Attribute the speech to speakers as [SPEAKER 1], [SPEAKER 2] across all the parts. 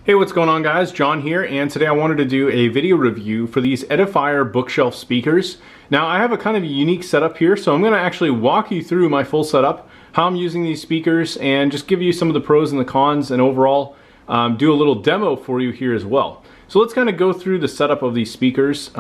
[SPEAKER 1] Hey, what's going on guys? John here, and today I wanted to do a video review for these Edifier bookshelf speakers. Now I have a kind of unique setup here, so I'm going to actually walk you through my full setup, how I'm using these speakers, and just give you some of the pros and the cons, and overall do a little demo for you here as well. So let's kind of go through the setup of these speakers.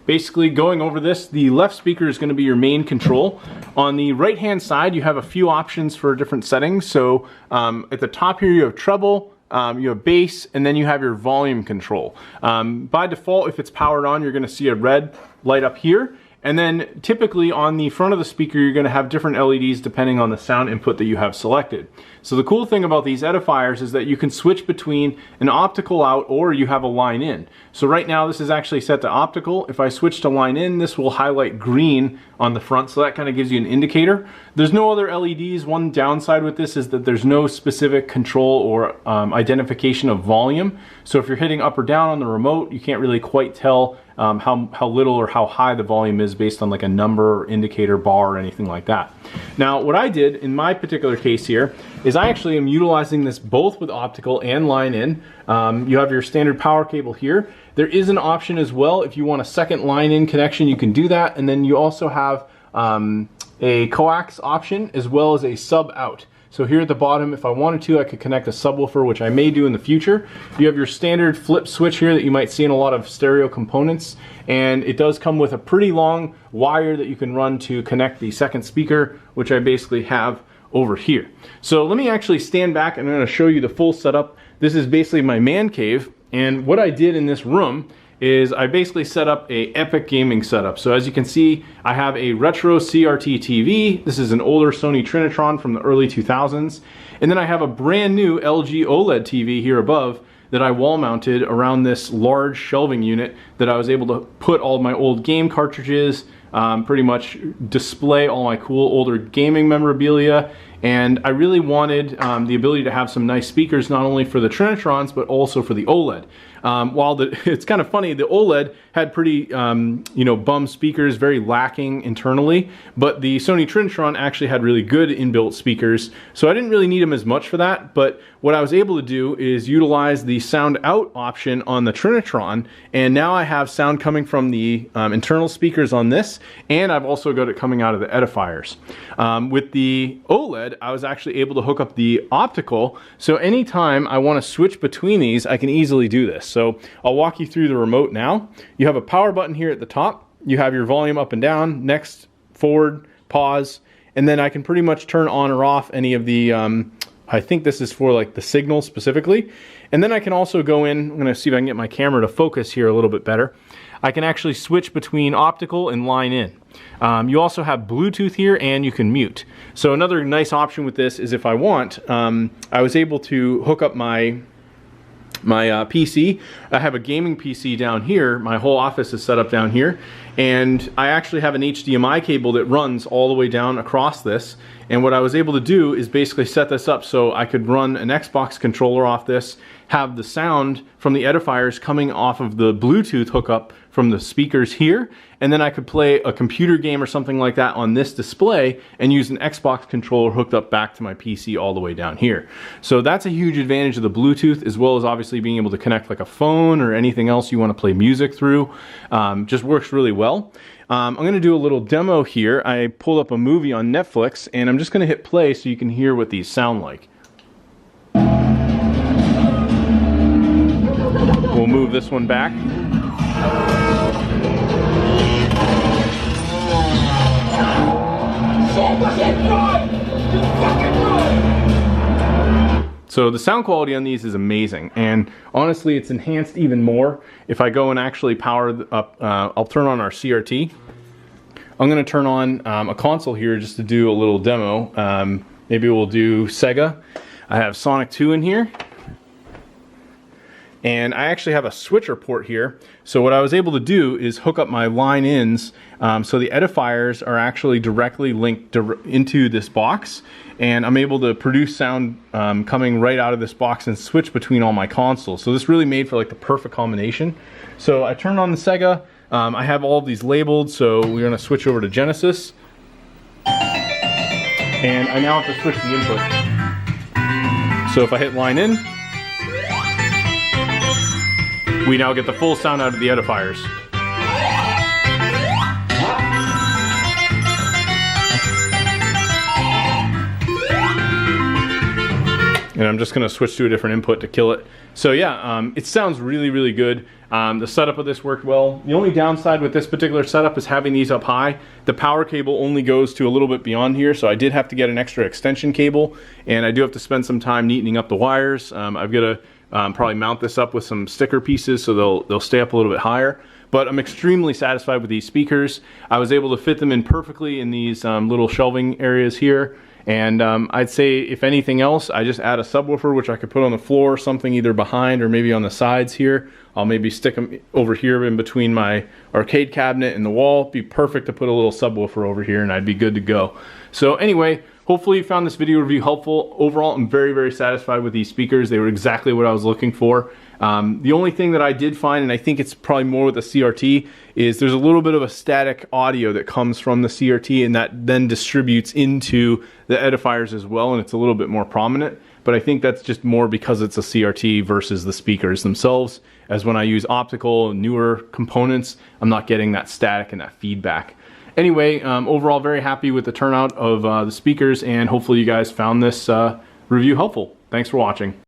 [SPEAKER 1] Basically going over this, the left speaker is going to be your main control. On the right hand side you have a few options for different settings. So at the top here you have treble, you have bass, and then you have your volume control. By default, if it's powered on, you're going to see a red light up here. And then typically on the front of the speaker, you're going to have different LEDs depending on the sound input that you have selected. So the cool thing about these Edifiers is that you can switch between an optical out or you have a line in. So right now this is actually set to optical. If I switch to line in, this will highlight green on the front, so that kind of gives you an indicator. There's no other LEDs. One downside with this is that there's no specific control or identification of volume. So if you're hitting up or down on the remote, you can't really quite tell how little or how high the volume is based on like a number or indicator bar or anything like that. Now what I did in my particular case here is I actually am utilizing this both with optical and line in. You have your standard power cable here. There is an option as well if you want a second line in connection, you can do that, and then you also have a coax option as well as a sub out. So here at the bottom, if I wanted to, I could connect a subwoofer, which I may do in the future. You have your standard flip switch here that you might see in a lot of stereo components, and it does come with a pretty long wire that you can run to connect the second speaker, which I basically have over here. So let me actually stand back and I'm going to show you the full setup. This is basically my man cave, and what I did in this room is I basically set up a epic gaming setup. So as you can see, I have a retro CRT TV. This is an older Sony Trinitron from the early 2000s. And then I have a brand new LG OLED TV here above that I wall mounted around this large shelving unit that I was able to put all my old game cartridges, pretty much display all my cool older gaming memorabilia. And I really wanted the ability to have some nice speakers, not only for the Trinitrons, but also for the OLED. While it's kind of funny, the OLED had pretty, bum speakers, very lacking internally, but the Sony Trinitron actually had really good inbuilt speakers, so I didn't really need them as much for that. But what I was able to do is utilize the sound out option on the Trinitron, and now I have sound coming from the internal speakers on this, and I've also got it coming out of the Edifiers. With the OLED, I was actually able to hook up the optical, so anytime I want to switch between these, I can easily do this. So I'll walk you through the remote now. You have a power button here at the top. You have your volume up and down, next, forward, pause, and then I can pretty much turn on or off any of the, I think this is for like the signal specifically. And then I can also go in, I'm gonna see if I can get my camera to focus here a little bit better. I can actually switch between optical and line in. You also have Bluetooth here, and you can mute. So another nice option with this is if I want, I was able to hook up my PC. I have a gaming PC down here. My whole office is set up down here, and I actually have an HDMI cable that runs all the way down across this. And what I was able to do is basically set this up so I could run an Xbox controller off this, have the sound from the Edifiers coming off of the Bluetooth hookup from the speakers here, and then I could play a computer game or something like that on this display and use an Xbox controller hooked up back to my PC all the way down here. So that's a huge advantage of the Bluetooth, as well as obviously being able to connect like a phone or anything else you want to play music through. Just works really well. I'm going to do a little demo here. I pulled up a movie on Netflix, and I'm just going to hit play so you can hear what these sound like. We'll move this one back. So the sound quality on these is amazing, and honestly it's enhanced even more if I go and actually power up, I'll turn on our CRT. I'm going to turn on a console here just to do a little demo. Maybe we'll do Sega. I have Sonic 2 in here. And I actually have a switcher port here. So what I was able to do is hook up my line ins, so the Edifiers are actually directly linked into this box, and I'm able to produce sound coming right out of this box and switch between all my consoles. So this really made for like the perfect combination. So I turned on the Sega. I have all of these labeled, so we're going to switch over to Genesis. And I now have to switch the input. So if I hit line in, we now get the full sound out of the Edifiers. And I'm just gonna switch to a different input to kill it. So yeah, it sounds really, really good. The setup of this worked well. The only downside with this particular setup is having these up high. The power cable only goes to a little bit beyond here, so I did have to get an extra extension cable, and I do have to spend some time neatening up the wires. I've got to probably mount this up with some sticker pieces so they'll stay up a little bit higher. But I'm extremely satisfied with these speakers. I was able to fit them in perfectly in these little shelving areas here. And I'd say, if anything else, I just add a subwoofer, which I could put on the floor or something, either behind or maybe on the sides here. I'll maybe stick them over here in between my arcade cabinet and the wall. Be perfect to put a little subwoofer over here, and I'd be good to go. So anyway, hopefully you found this video review helpful. Overall, I'm very, very satisfied with these speakers. They were exactly what I was looking for. The only thing that I did find, and I think it's probably more with the CRT, is there's a little bit of a static audio that comes from the CRT, and that then distributes into the Edifiers as well, and it's a little bit more prominent. But I think that's just more because it's a CRT versus the speakers themselves, as when I use optical and newer components, I'm not getting that static and that feedback. Anyway, overall very happy with the turnout of the speakers, and hopefully you guys found this review helpful. Thanks for watching.